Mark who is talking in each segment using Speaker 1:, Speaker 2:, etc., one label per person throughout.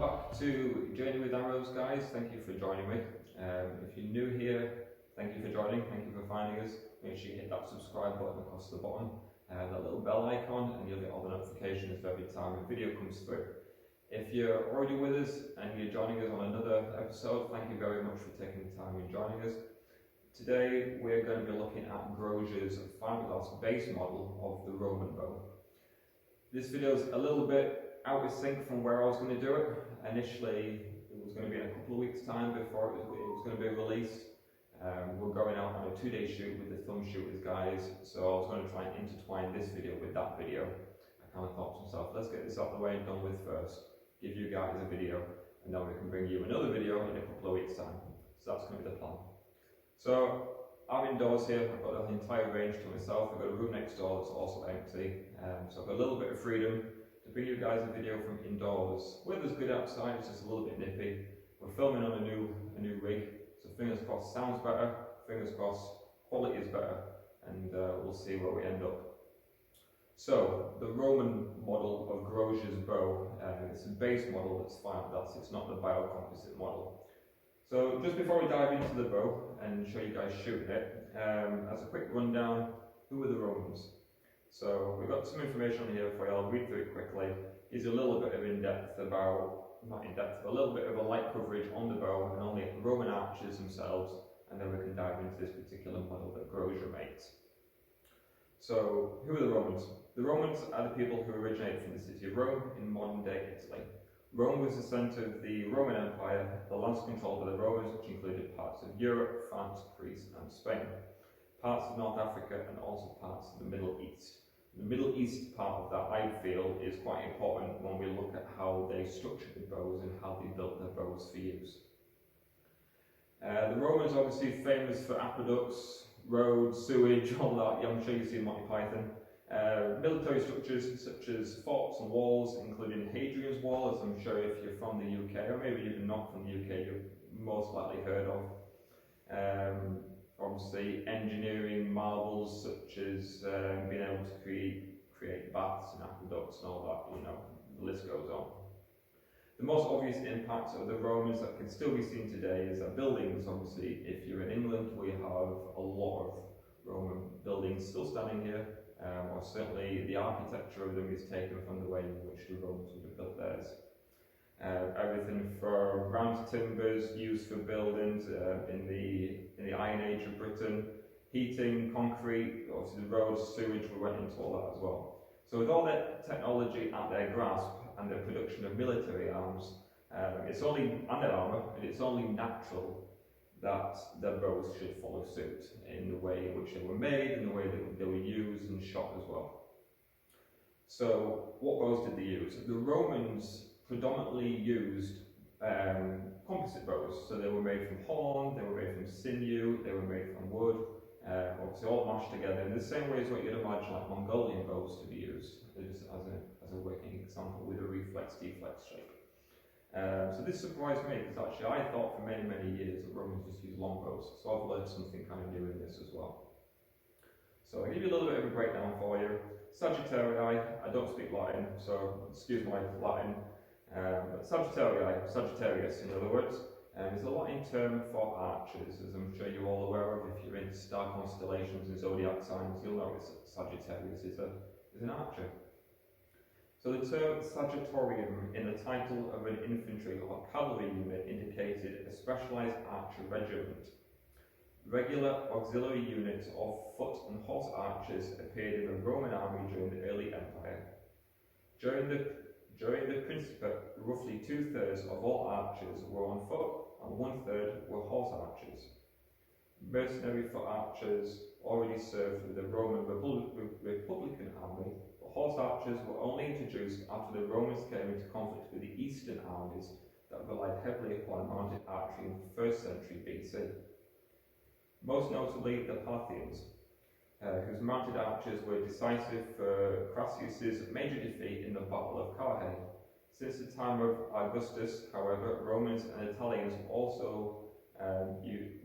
Speaker 1: back to Journey with Arrows, guys. Thank you for joining me. If you're new here, thank you for joining, thank you for finding us. Make sure you hit that subscribe button across the bottom, that little bell icon, and you'll get all the notifications for every time a video comes through. If you're already with us and you're joining us on another episode, thank you very much for taking the time and joining us. Today we're going to be looking at Grozer's fibreglass base model of the Roman bow. This video is a little bit out of sync from where I was going to do it. Initially it was going to be in a couple of weeks time before it was going to be released. We're going out on a 2-day shoot with the thumb shooters guys, so I was going to try and intertwine this video with that video. I kind of thought to myself, let's get this out of the way and done with first, give you guys a video, and then we can bring you another video in a couple of weeks time. So that's going to be the plan. So I'm indoors here, I've got the entire range to myself. I've got a room next door that's also empty, so I've got a little bit of freedom to bring you guys a video from indoors. Weather's good outside, it's just a little bit nippy. We're filming on a new rig, so fingers crossed sounds better, fingers crossed quality is better, and we'll see where we end up. So the Roman model of Grozer's bow, it's a base model that's fibreglass, it's not the biocomposite model. So just before we dive into the bow and show you guys shooting it, as a quick rundown, who were the Romans? So we've got some information on here for you, I'll read through it quickly. Here's a little bit of in-depth about, not in-depth, but a little bit of a light coverage on the bow and only the Roman archers themselves, and then we can dive into this particular model that Grozer makes. So who are the Romans? The Romans are the people who originate from the city of Rome in modern day Italy. Rome was the centre of the Roman Empire, the lands controlled by the Romans, which included parts of Europe, France, Greece and Spain, parts of North Africa and also parts of the Middle East. The Middle East part of that, I feel, is quite important when we look at how they structured the bows and how they built their bows for use. The Romans are obviously famous for aqueducts, roads, sewage, all that. I'm sure you've seen Monty Python. Military structures such as forts and walls, including Hadrian's Wall, as I'm sure if you're from the UK, or maybe even not from the UK, you've most likely heard of. Obviously engineering marvels such as being able to create baths and aqueducts and all that, you know, the list goes on. The most obvious impact of the Romans that can still be seen today is that buildings. Obviously, if you're in England, we have a lot of Roman buildings still standing here, or certainly the architecture of them is taken from the way in which the Romans would have built theirs. Everything from round timbers used for buildings in the Iron Age of Britain, heating, concrete, obviously the roads, sewage, we went into all that as well. So with all that technology at their grasp and the production of military arms, and their armour, it's only natural that their bows should follow suit in the way in which they were made and the way that they were used and shot as well. So what bows did they use? The Romans predominantly used composite bows, so they were made from horn, they were made from sinew, they were made from wood, obviously all mashed together in the same way as what you'd imagine like Mongolian bows to be used, just as a working example with a reflex-deflex shape. So this surprised me because actually I thought for many years that Romans just used long bows, so I've learned something kind of new in this as well. So I'll give you a little bit of a breakdown for you. Sagittarii, I don't speak Latin, so excuse my Latin. But Sagittarius in other words, is a Latin term for archers, as I'm sure you're all aware of. If you're into star constellations and zodiac signs, you'll know that Sagittarius is an archer. So the term Sagittorium in the title of an infantry or cavalry unit indicated a specialised archer regiment. Regular auxiliary units of foot and horse archers appeared in the Roman army during the early empire. During the Principate, roughly 2/3 of all archers were on foot and 1/3 were horse archers. Mercenary foot archers already served with the Roman Republican army, but horse archers were only introduced after the Romans came into conflict with the Eastern armies that relied heavily upon mounted archery in the 1st century BC. Most notably the Parthians, whose mounted archers were decisive for Crassus's major defeat in the Battle of Carrhae. Since the time of Augustus, however, Romans and Italians were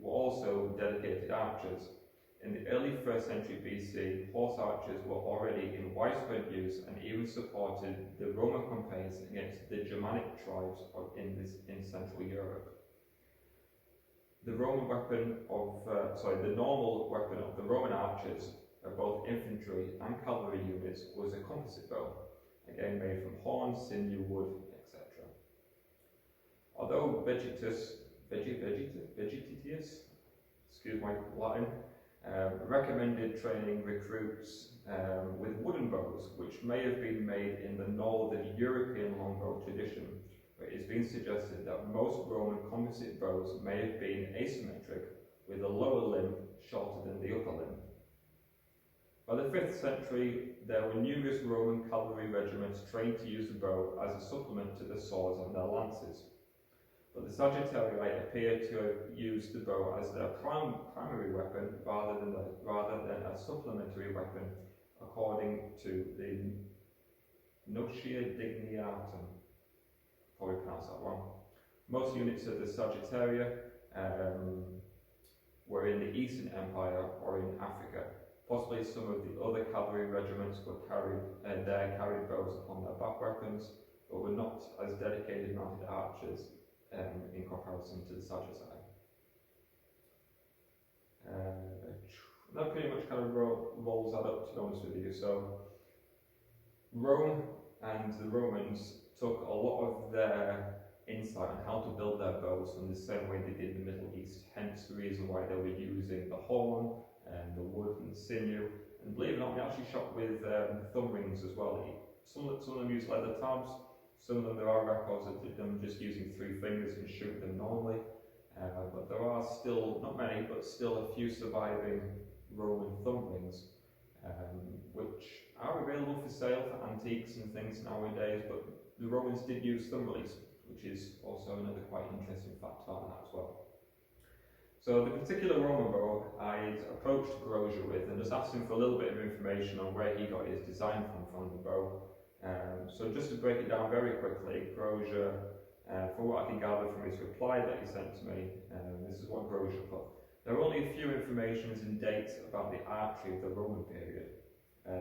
Speaker 1: also dedicated archers. In the early 1st century BC, horse archers were already in widespread use and even supported the Roman campaigns against the Germanic tribes in Central Europe. The normal weapon of the Roman archers, both infantry and cavalry units, was a composite bow, again made from horn, sinew, wood, etc. Although Vegetius, excuse my Latin, recommended training recruits with wooden bows, which may have been made in the northern European longbow tradition, but it has been suggested that most Roman composite bows may have been asymmetric, with the lower limb shorter than the upper limb. By the 5th century, there were numerous Roman cavalry regiments trained to use the bow as a supplement to their swords and their lances. But the Sagittarii appear to have used the bow as their primary weapon rather than a supplementary weapon, according to the Notia Digniatum. Probably pronounced that wrong. Most units of the Sagittaria were in the Eastern Empire or in Africa. Possibly some of the other cavalry regiments carried bows upon their back weapons, but were not as dedicated mounted archers in comparison to the Sagittarii. That pretty much kind of rolls that up, to be honest with you. So Rome and the Romans took a lot of their insight on how to build their bows from the same way they did in the Middle East, hence the reason why they were using the horn and the wood and the sinew. And believe it or not, they actually shot with thumb rings as well. Some of them use leather tabs, some of them there are records of them just using 3 fingers and shoot them normally. But there are still, not many, but still a few surviving Roman thumb rings, which are available for sale for antiques and things nowadays, but the Romans did use thumb rings, which is also another quite interesting fact about that as well. So the particular Roman bow I'd approached Grozer with and just asked him for a little bit of information on where he got his design from the bow. So just to break it down very quickly, Grozer, from what I can gather from his reply that he sent to me, this is what Grozer put. There are only a few informations and dates about the archery of the Roman period.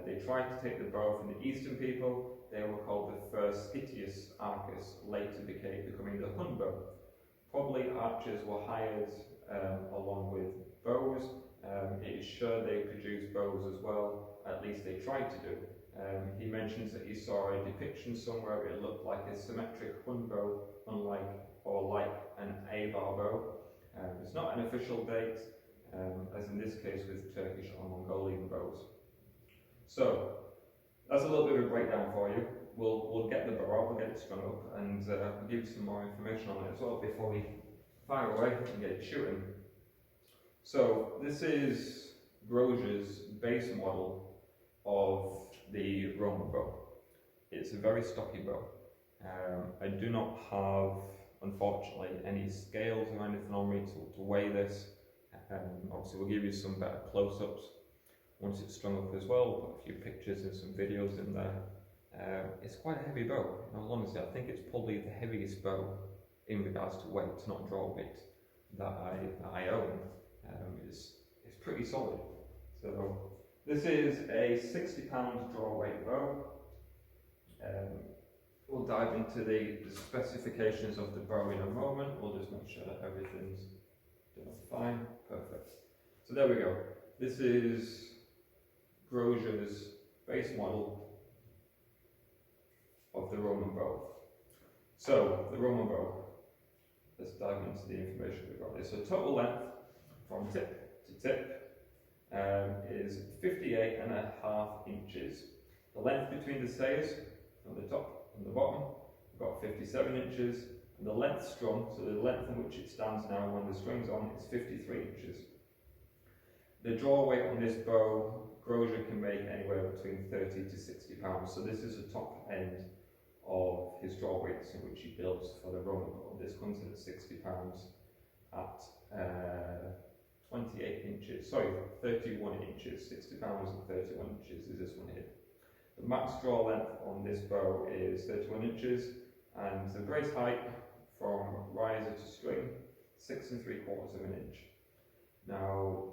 Speaker 1: They tried to take the bow from the Eastern people. They were called the first Scitius arcus, later becoming the Hun bow. Probably archers were hired along with bows. It is sure they produced bows as well, at least they tried to do. He mentions that he saw a depiction somewhere. It looked like a symmetric Hun bow, like an Avar bow. It's not an official date, as in this case with Turkish or Mongolian bows. So that's a little bit of a breakdown for you. We'll get the bow out, we'll get it strung up, and we'll give you some more information on it as well before we fire away and get it shooting. So this is Grozer's base model of the Roman bow. It's a very stocky bow. I do not have, unfortunately, any scales or anything on me to weigh this. Obviously we'll give you some better close-ups once it's strung up as well. We'll put a few pictures and some videos in there. It's quite a heavy bow. In all honesty, I think it's probably the heaviest bow in regards to weight, not draw weight, that I own. It's pretty solid. So this is a 60-pound draw weight bow. We'll dive into the specifications of the bow in a moment. We'll just make sure that everything's done fine. Perfect. So there we go. This is Grozer's base model of the Roman bow. So the Roman bow, let's dive into the information we've got. So total length from tip to tip is 58.5 inches. The length between the sayers from the top and the bottom, we've got 57 inches, and the length strung, so the length on which it stands now when the string's on, is 53 inches. The draw weight on this bow, Grozer can make anywhere between 30 to 60 pounds, so this is the top end of his draw weights in which he builds for the Roman bow. This comes in at 60 pounds at 31 inches, 60 pounds and 31 inches is this one here. The max draw length on this bow is 31 inches, and the brace height from riser to string, 6 3/4 of an inch. Now,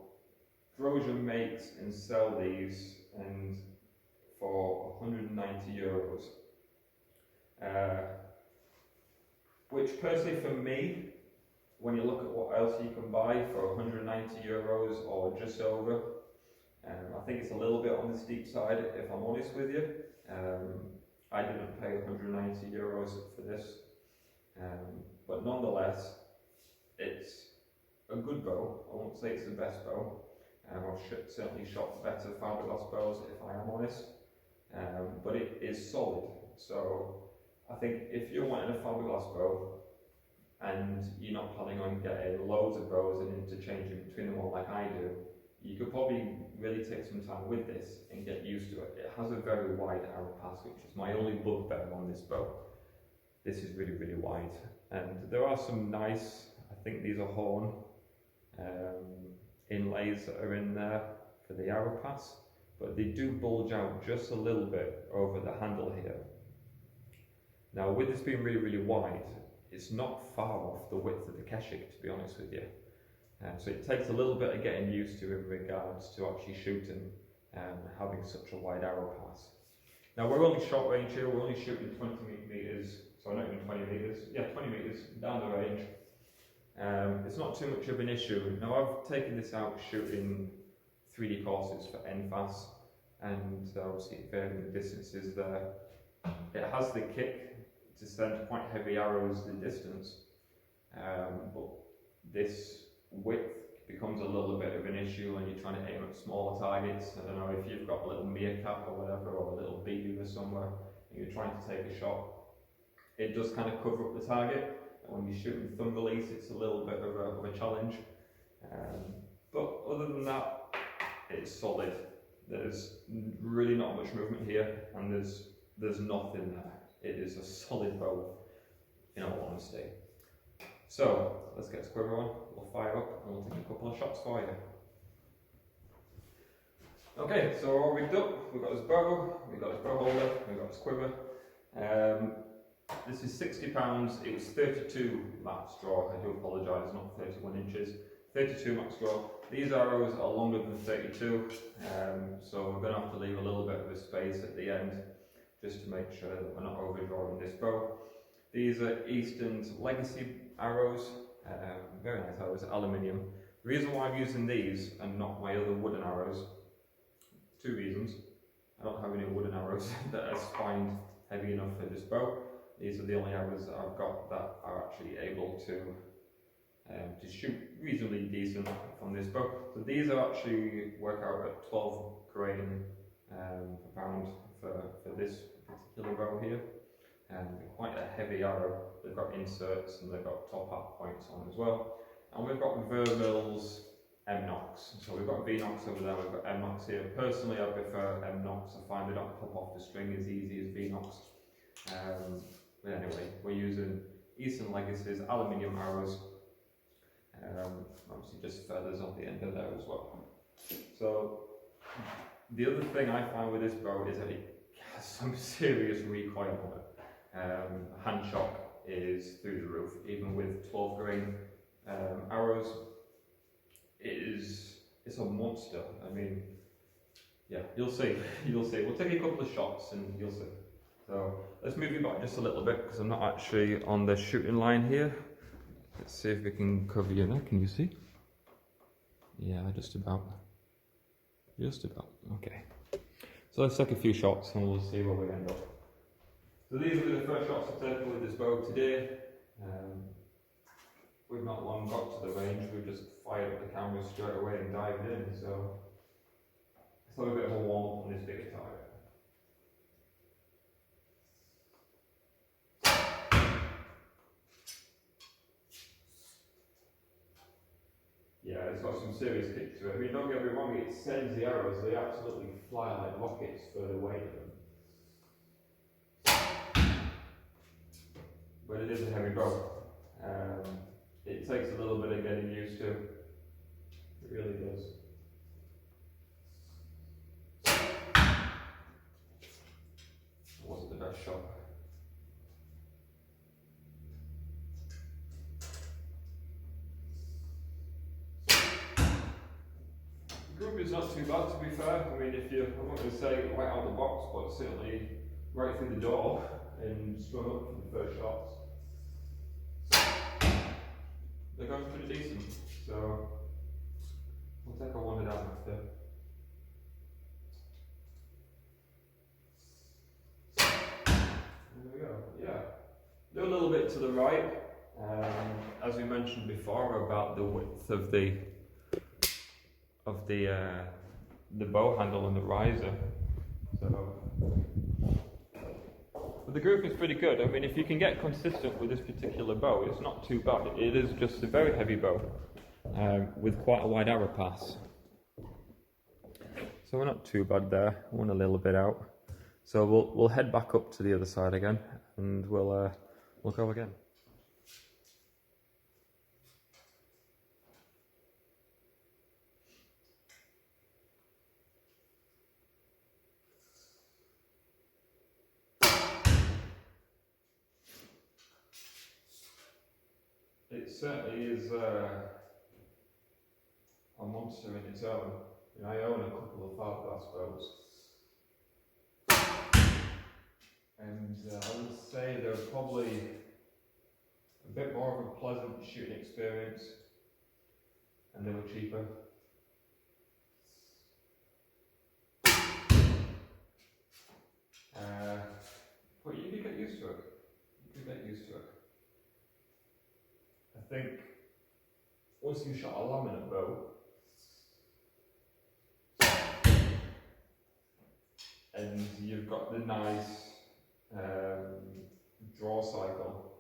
Speaker 1: Grozer makes and sell these and for €190. Which personally for me, when you look at what else you can buy for €190 or just over, I think it's a little bit on the steep side if I'm honest with you. I didn't pay €190 for this, but nonetheless, it's a good bow. I won't say it's the best bow. I've certainly shot better fiberglass bows if I am honest, but it is solid. So I think if you're wanting a fiberglass bow and you're not planning on getting loads of bows and interchanging between them all like I do, you could probably really take some time with this and get used to it. It has a very wide arrow pass, which is my only bugbear on this bow. This is really, really wide. And there are some nice, I think these are horn inlays that are in there for the arrow pass, but they do bulge out just a little bit over the handle here. Now with this being really, really wide, it's not far off the width of the Keshik, to be honest with you. So it takes a little bit of getting used to in regards to actually shooting having such a wide arrow pass. Now we're only short range here, we're only shooting 20 metres, so not even 20 metres, yeah 20 metres down the range. It's not too much of an issue. Now I've taken this out shooting 3D courses for NFAS, and obviously varying the distances there. It has the kick to send quite heavy arrows the distance, but this width becomes a little bit of an issue when you're trying to aim at smaller targets. I don't know if you've got a little meerkat or whatever, or a little beaver somewhere, and you're trying to take a shot. It does kind of cover up the target, and when you're shooting thumb release, it's a little bit of a challenge. But other than that, it's solid. There's really not much movement here, and there's nothing there. It is a solid bow, in all honesty. So let's get squiver on, we'll fire up and we'll take a couple of shots for you. Okay, so we're all rigged up. We've got his bow, we've got his bow holder, we've got his quiver. This is £60, it was 32 max draw, I do apologise, not 31 inches. 32 max draw. These arrows are longer than 32, so we're going to have to leave a little bit of a space at the end just to make sure that we're not overdrawing this bow. These are Easton's Legacy arrows, very nice arrows, aluminium. The reason why I'm using these and not my other wooden arrows, two reasons. I don't have any wooden arrows that are spined heavy enough for this bow. These are the only arrows that I've got that are actually able to shoot reasonably decent from this bow. So these are actually work out at 12 grain per pound for this particular bow here. Quite a heavy arrow. They've got inserts and they've got top hat points on as well. And we've got Vermil's M-Nox. So we've got V-Nox over there, we've got M-Nox here. Personally, I prefer M-Nox. I find they don't pop off the string as easy as V-Nox. But anyway, we're using Easton Legacy's aluminium arrows. Obviously just feathers on the end of there as well. So the other thing I find with this bow is that it has some serious recoil on it. Hand shock is through the roof, even with 12 grain arrows. It's a monster. I mean, yeah, you'll see. You'll see. We'll take a couple of shots and you'll see. So let's move you back just a little bit because I'm not actually on the shooting line here. Let's see if we can cover your neck. Can you see? Yeah, just about. Just about. Okay. So let's take a few shots and we'll see where we end up. So these will be the first shots I've taken with this bow today. We've not long got to the range, we've just fired up the camera straight away and dived in, so let's have a bit of a warm up on this bigger target. Yeah, it's got some serious kick to it. I mean, don't get me wrong, it sends the arrows, they absolutely fly like rockets for the weight of them. But it is a heavy bow. It takes a little bit of getting used to. It really does. It wasn't the best shot. Good. not too bad, to be fair. I mean, if you, I'm not going to say right out of the box, but certainly right through the door and strung up for the first shots, they're going pretty decent. So we'll take a wander down after. There we go. Yeah, do a little bit to the right. As we mentioned before about the width of the bow handle and the riser. So, but the group is pretty good. I mean, if you can get consistent with this particular bow, it's not too bad. It is just a very heavy bow with quite a wide arrow pass. So we're not too bad there. I want a little bit out. So we'll head back up to the other side again, and we'll go again. It certainly is a monster in its own. You know, I own a couple of fibreglass bows, and I would say they're probably a bit more of a pleasant shooting experience, and they were cheaper. But you could get used to it. You could get used to it. I think once you shot a laminate bow, and you've got the nice draw cycle,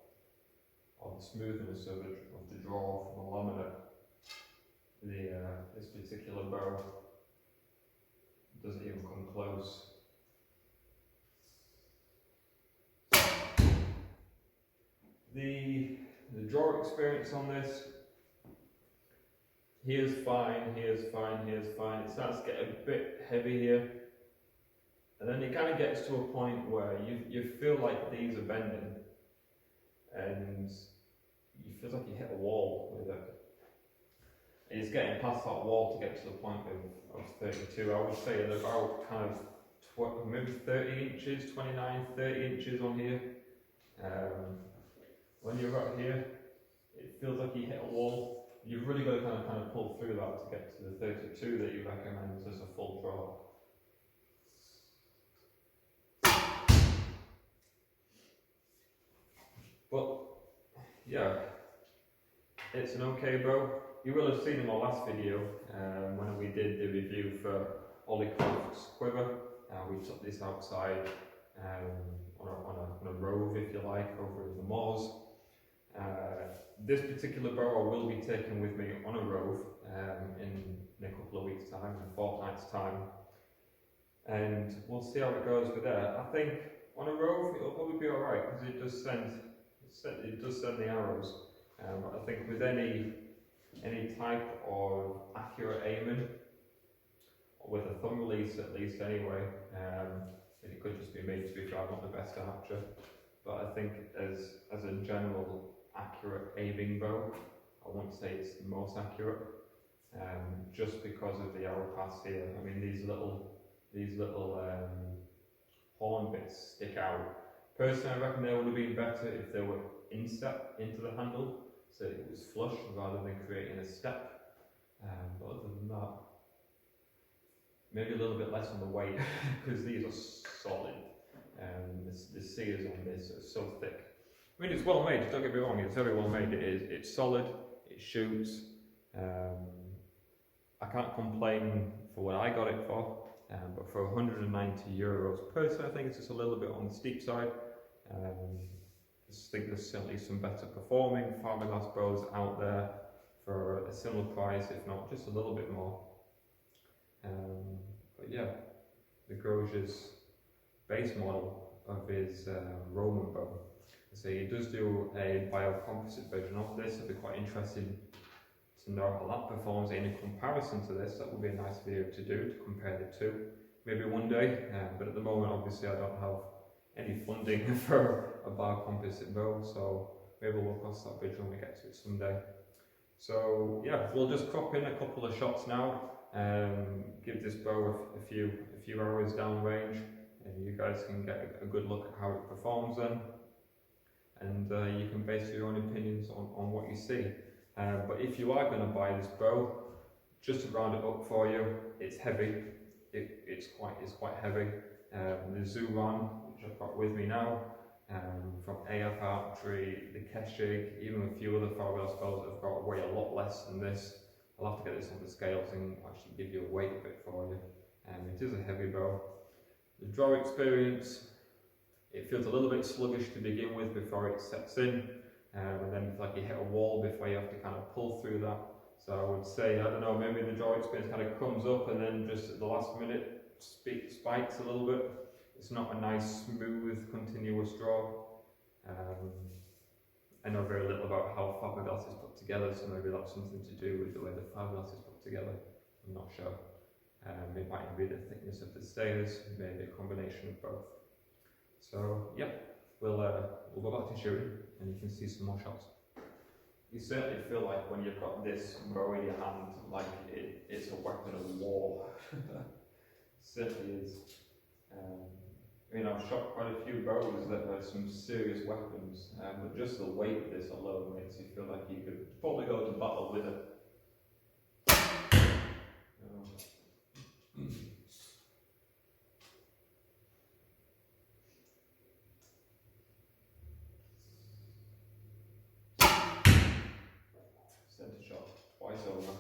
Speaker 1: or the smoothness of the draw from a laminate, this particular bow doesn't even come close. The draw experience on this, here's fine, here's fine, here's fine. It starts to get a bit heavy here. And then it kind of gets to a point where you feel like these are bending. And you feel like you hit a wall with it. And it's getting past that wall to get to the point of 32. I would say at about kind of maybe 30 inches, 29, 30 inches on here. When you're out here, it feels like you hit a wall. You've really got to kind of pull through that to get to the 32 that you recommend as a full draw. But yeah, it's an okay bow. You will have seen in my last video when we did the review for Ollie Croft's quiver. We took this outside on a rove, if you like, over in the moors. This particular bow I will be taking with me on a rove in a couple of weeks' time, in a fortnight's time, and we'll see how it goes with that. I think on a rove it'll probably be alright because it does send the arrows, but I think with any type of accurate aiming, with a thumb release at least anyway, it could just be me, to be fair, I'm not the best archer, but I think as a general accurate aiming bow, I wouldn't say it's the most accurate, just because of the arrow pass here. I mean, these little horn bits stick out. Personally, I reckon they would have been better if they were inset into the handle, so it was flush rather than creating a step. But other than that, maybe a little bit less on the weight because these are solid. The sears on this are so thick. I mean, it's well made, don't get me wrong, it's very well made. It's solid, it shoots. I can't complain for what I got it for, but for €190, personally I think it's just a little bit on the steep side. I just think there's certainly some better performing fiberglass bows out there for a similar price, if not just a little bit more. But yeah, the Grozer's base model of his Roman bow. So he does do a biocomposite version of this. It'd be quite interesting to know how that performs in comparison to this. That would be a nice video to do, to compare the two. Maybe one day, but at the moment obviously I don't have any funding for a biocomposite bow, so maybe we'll cross that bridge when we get to it someday. So yeah, we'll just crop in a couple of shots now. give this bow a few hours down range, and you guys can get a good look at how it performs then, and you can base your own opinions on what you see. But if you are going to buy this bow, just to round it up for you, it's heavy. It's quite heavy. The Zuran, which I've got with me now, from AF Archery, the Keshig, even a few other fibreglass bows have got weigh a lot less than this. I'll have to get this on the scales and actually give you a weight of it for you. It is a heavy bow. The draw experience, it feels a little bit sluggish to begin with before it sets in, and then it's like you hit a wall before you have to kind of pull through that. So I would say, I don't know, maybe the draw experience kind of comes up and then just at the last minute spikes a little bit. It's not a nice, smooth, continuous draw. I know very little about how fibreglass is put together, so maybe that's something to do with the way the fibreglass is put together. I'm not sure. It might be the thickness of the stayers, maybe a combination of both. So yeah, we'll go back to shooting and you can see some more shots. You certainly feel like when you've got this bow in your hand, like it's a weapon of war. Certainly is. I mean, I've shot quite a few bows that are some serious weapons, but just the weight of this alone makes you feel like you could probably go to battle with it. Centre shot twice over.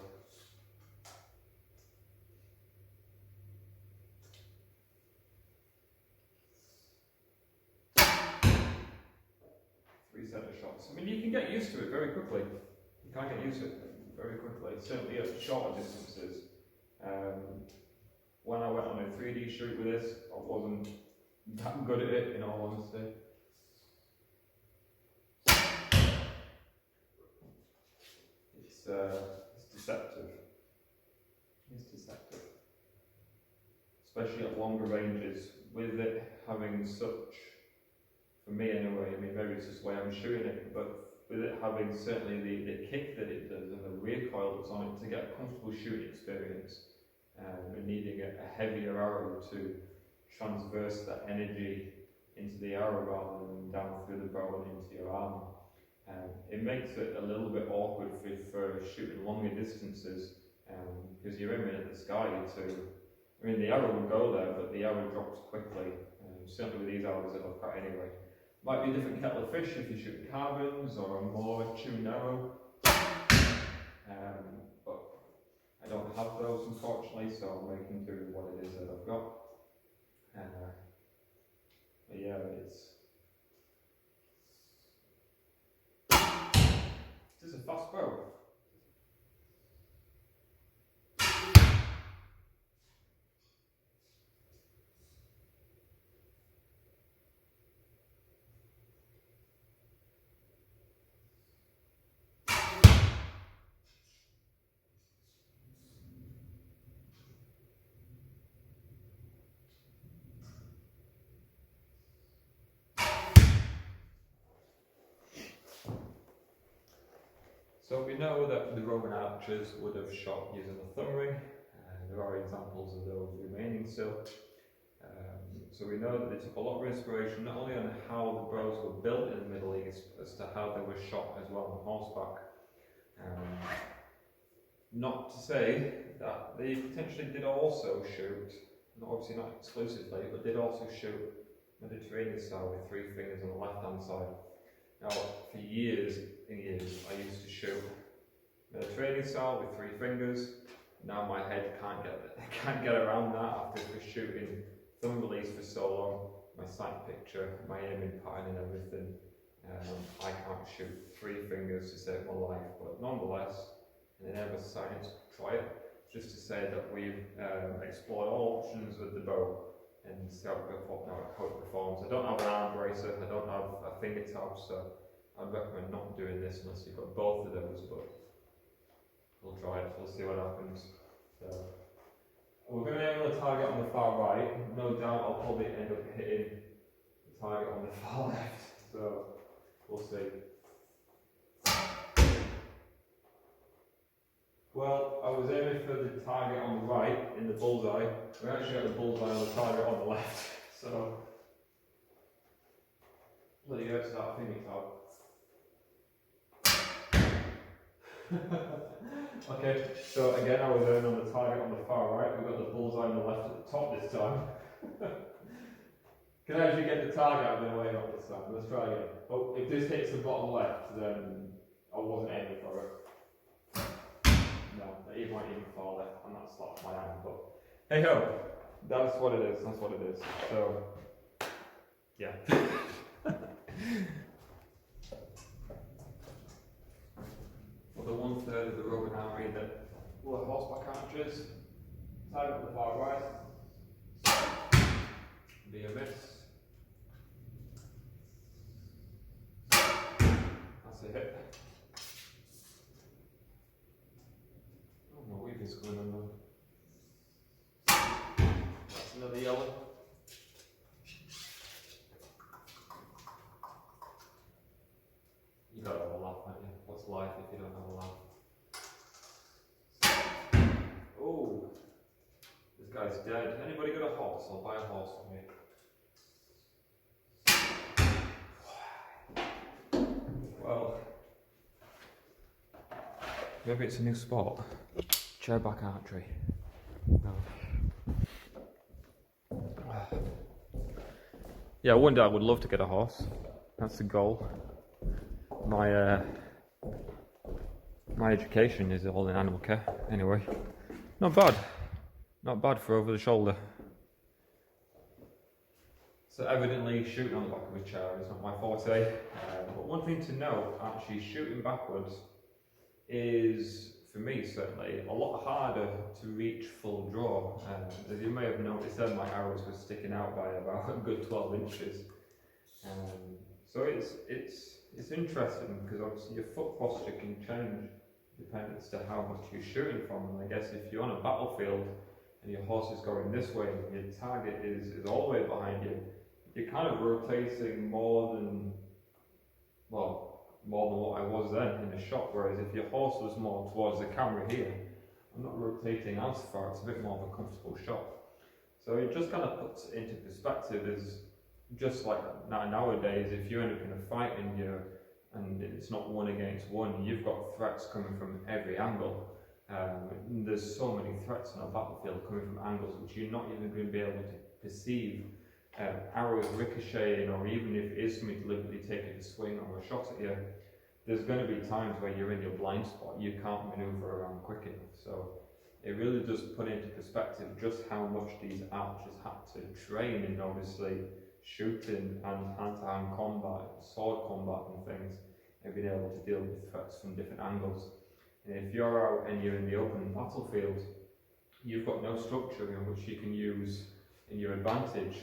Speaker 1: Centre shots. I mean, you can get used to it very quickly. You can get used to it very quickly, certainly at shorter distances. When I went on a 3D shoot with this, I wasn't that good at it, in all honesty. It's deceptive. It's deceptive. Especially at longer ranges, with it having such, for me anyway, I mean maybe it's just the way I'm shooting it, but with it having certainly the kick that it does and the recoil that's on it to get a comfortable shooting experience, and needing a heavier arrow to transverse that energy into the arrow rather than down through the bow and into your arm. It makes it a little bit awkward for shooting longer distances, because you're aiming at the sky too. I mean the arrow will go there, but the arrow drops quickly, certainly with these arrows that I've got anyway. Might be a different kettle of fish if you shoot carbons or a more tuned arrow, but I don't have those unfortunately, so I'm making do with what it is that I've got. But yeah, it's a fast bow. So we know that the Roman archers would have shot using a thumb ring. There are examples of those remaining still. So we know that they took a lot of inspiration not only on how the bows were built in the Middle East, but as to how they were shot as well on horseback. Not to say that they potentially did also shoot, obviously not exclusively, but did also shoot Mediterranean style with 3 fingers on the left hand side. Now, for years and years, I used to shoot Mediterranean style with 3 fingers. Now my head can't get around that after shooting thumb release for so long. My sight picture, my aiming pattern and everything. I can't shoot 3 fingers to save my life, but nonetheless, in the name of science, try it. Just to say that we've explored all options with the bow and see how it performs. I don't have an arm bracer, I don't have a finger tab, so I'd recommend not doing this unless you've got both of those, but we'll try it, we'll see what happens. So, we're going to aim on the target on the far right. No doubt I'll probably end up hitting the target on the far left, so we'll see. Well, I was aiming for the target on the right, in the bullseye. We actually got the bullseye on the target on the left, so... Bloody hell, start thinking out. Okay, so again I was aiming on the target on the far right. We've got the bullseye on the left at the top this time. Can I actually get the target out of the way not this time? Let's try again. Oh, if this hits the bottom left, then I wasn't aiming for it. No, it might even fall there, and that's like my hand, but hey ho, that's what it is, that's what it is. So, yeah. For the 1/3 of the Roman army that were horseback archers, tied up the far right, be a miss. That's a hit. Oh, my weave is going on now. That's another yellow. You gotta have a laugh, haven't you? What's life if you don't have a laugh? Oh, this guy's dead. Anybody got a horse? I'll buy a horse from you. Well, maybe it's a new sport. Chairback archery. No. Yeah, one day I would love to get a horse. That's the goal. My education is all in animal care. Anyway, not bad for over the shoulder. So evidently shooting on the back of a chair is not my forte. But one thing to note, actually shooting backwards is, for me certainly, a lot harder to reach full draw. As you may have noticed then, my arrows were sticking out by about a good 12 inches. So it's interesting because obviously your foot posture can change depending as to how much you're shooting from. And I guess if you're on a battlefield and your horse is going this way and your target is all the way behind you, you're kind of rotating more than what I was then in the shot. Whereas if your horse was more towards the camera here, I'm not rotating as far, it's a bit more of a comfortable shot. So it just kind of puts it into perspective as just like nowadays, if you end up in a fight and it's not one against one, you've got threats coming from every angle. There's so many threats on a battlefield coming from angles which you're not even going to be able to perceive. Arrows ricocheting, or even if it is somebody deliberately taking a swing or a shot at you, there's going to be times where you're in your blind spot, you can't manoeuvre around quick enough. So it really does put into perspective just how much these archers had to train in, obviously, shooting and hand-to-hand combat, sword combat and things, and being able to deal with threats from different angles. And if you're out and you're in the open battlefield, you've got no structure in which you can use in your advantage.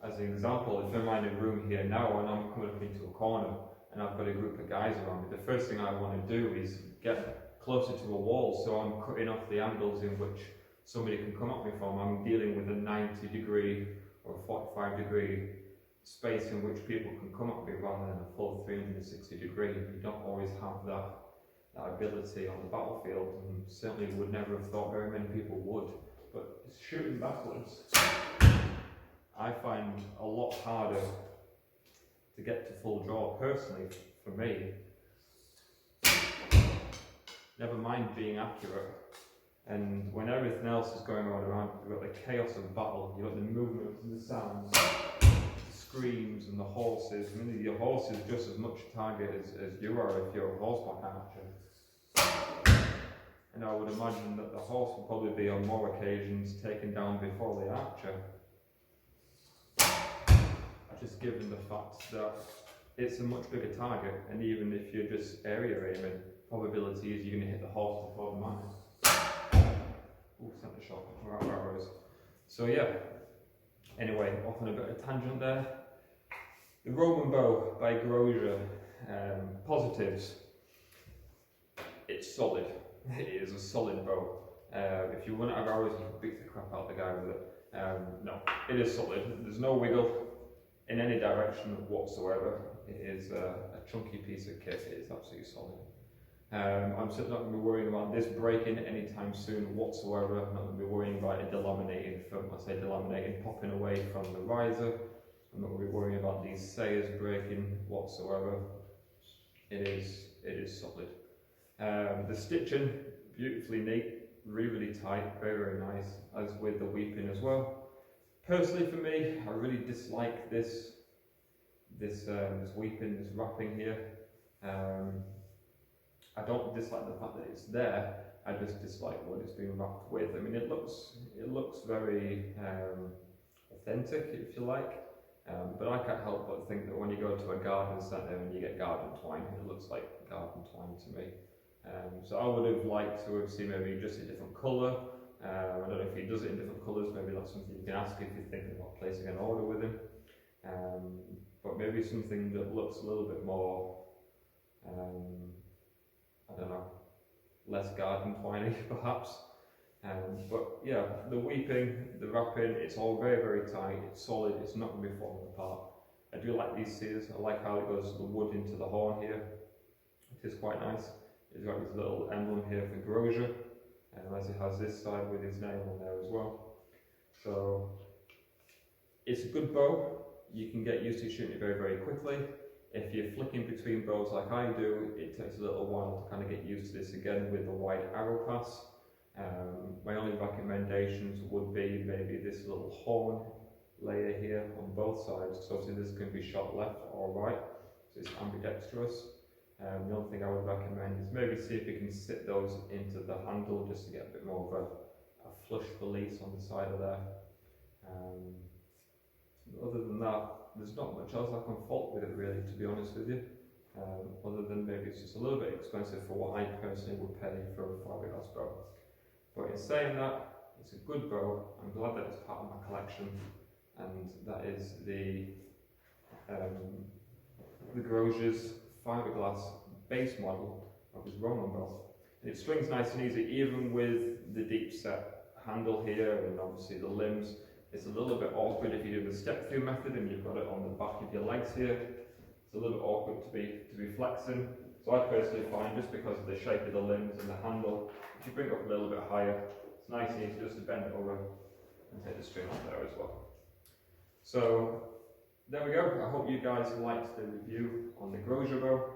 Speaker 1: As an example, if I'm in a room here now and I'm coming up into a corner and I've got a group of guys around me, the first thing I want to do is get closer to a wall so I'm cutting off the angles in which somebody can come at me from. I'm dealing with a 90-degree or a 45-degree space in which people can come at me rather than a full 360-degree. You don't always have that ability on the battlefield, and certainly would never have thought very many people would. But shooting backwards, I find a lot harder to get to full draw personally for me. Never mind being accurate. And when everything else is going on around, you've got the chaos of battle, you've got the movements and the sounds, the screams and the horses. I mean, your horse is just as much a target as you are if you're a horseback archer. And I would imagine that the horse will probably be on more occasions taken down before the archer. Just given the fact that it's a much bigger target, and even if you're just area aiming, probability is you're going to hit the horse before the man. Ooh, centre shot, right arrows. So yeah, anyway, off on a bit of a tangent there. The Roman Bow by Grozer, positives. It's solid. It is a solid bow. If you run out of arrows, you can beat the crap out of the guy with it. No, it is solid. There's no wiggle in any direction whatsoever. It is a chunky piece of kit. It is absolutely solid. I'm certainly not going to be worrying about this breaking anytime soon whatsoever. I'm not going to be worrying about it delaminating popping away from the riser. I'm not going to be worrying about these sayers breaking whatsoever. It is solid. The stitching, beautifully neat, really tight, very nice, as with the weeping as well. Personally for me, I really dislike this weeping, this wrapping here. I don't dislike the fact that it's there, I just dislike what it's being wrapped with. I mean, it looks very authentic, if you like, but I can't help but think that when you go to a garden centre and you get garden twine, it looks like garden twine to me. So I would have liked to have seen maybe just a different colour. I don't know if he does it in different colours, maybe that's something you can ask if you're thinking about placing an order with him. But maybe something that looks a little bit more, I don't know, less garden twiney perhaps. But yeah, the weeping, the wrapping, it's all very tight, it's solid, it's not going to be falling apart. I do like these sears. I like how it goes the wood into the horn here. It is quite nice. It's got this little emblem here for Grozer, as it has this side with his name on there as well. So it's a good bow. You can get used to shooting it very quickly. If you're flicking between bows like I do, it takes a little while to kind of get used to this again with the wide arrow pass. My only recommendations would be maybe this little horn layer here on both sides. So obviously this can be shot left or right, so it's ambidextrous. The only thing I would recommend is maybe see if you can sit those into the handle just to get a bit more of a flush release on the side of there. Other than that, there's not much else I can fault with it really, to be honest with you. Other than maybe it's just a little bit expensive for what I personally would pay for a fibreglass bow. But in saying that, it's a good bow. I'm glad that it's part of my collection, and that is the Grozer's fibreglass base model of his Roman Bow. It strings nice and easy, even with the deep set handle here and obviously the limbs. It's a little bit awkward if you do the step through method and you've got it on the back of your legs here. It's a little bit awkward to be flexing. So I personally find, just because of the shape of the limbs and the handle, if you bring it up a little bit higher, it's nice and easy just to bend it over and take the string off there as well. So there we go. I hope you guys liked the review on the Grozer Bow.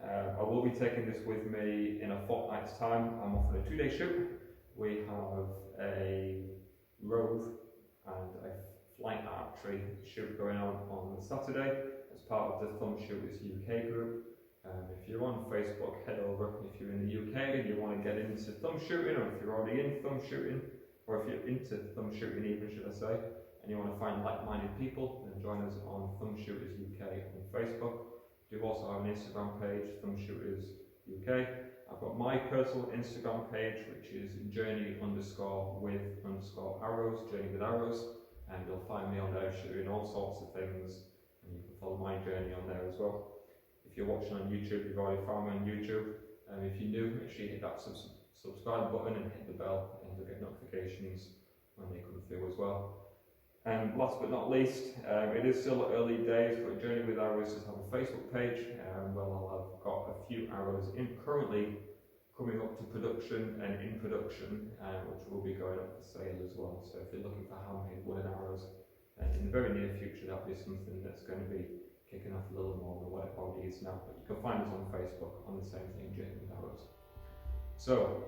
Speaker 1: I will be taking this with me in a fortnight's time. I'm off on a 2-day shoot. We have a Rove and a flight archery shoot going on Saturday as part of the Thumb Shooters UK group. If you're on Facebook, head over. If you're in the UK and you want to get into thumb shooting, or if you're already in thumb shooting, or if you're into thumb shooting even, should I say, and you want to find like-minded people, then join us on Thumb Shooters UK on Facebook. We also have an Instagram page, Thumb Shooters UK. I've got my personal Instagram page, which is journey_with_arrows, journey with arrows, and you'll find me on there shooting all sorts of things, and you can follow my journey on there as well. If you're watching on YouTube, you've already found me on YouTube. If you're new, make sure you hit that subscribe button and hit the bell, and you'll get notifications when they come through as well. And last but not least, it is still early days, but Journey with Arrows does have a Facebook page. Well, I've got a few arrows currently coming up to production and in production, which will be going up for sale as well. So if you're looking for handmade wooden arrows, in the very near future, that'll be something that's going to be kicking off a little more than what it already is now. But you can find us on Facebook on the same thing, Journey with Arrows. So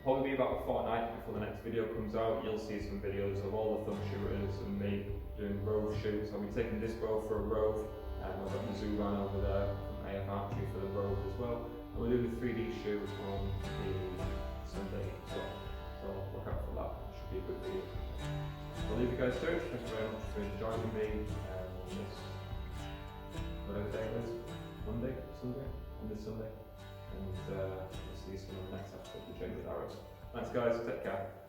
Speaker 1: probably be about a fortnight before the next video comes out. You'll see some videos of all the thumb shooters and me doing Rove shoots. I'll be taking this bow for a Rove, and I've got the zoo van over there from AF Archery for the Rove as well. And we're doing the 3D shoot on the Sunday as well. So look out for that. It should be a good video. I'll leave you guys to it. Thank you very much for joining me on this, whatever day it is, Monday, Sunday, on this Sunday. And we'll see you soon on the next episode of the Journey with Arrows. Thanks guys, take care.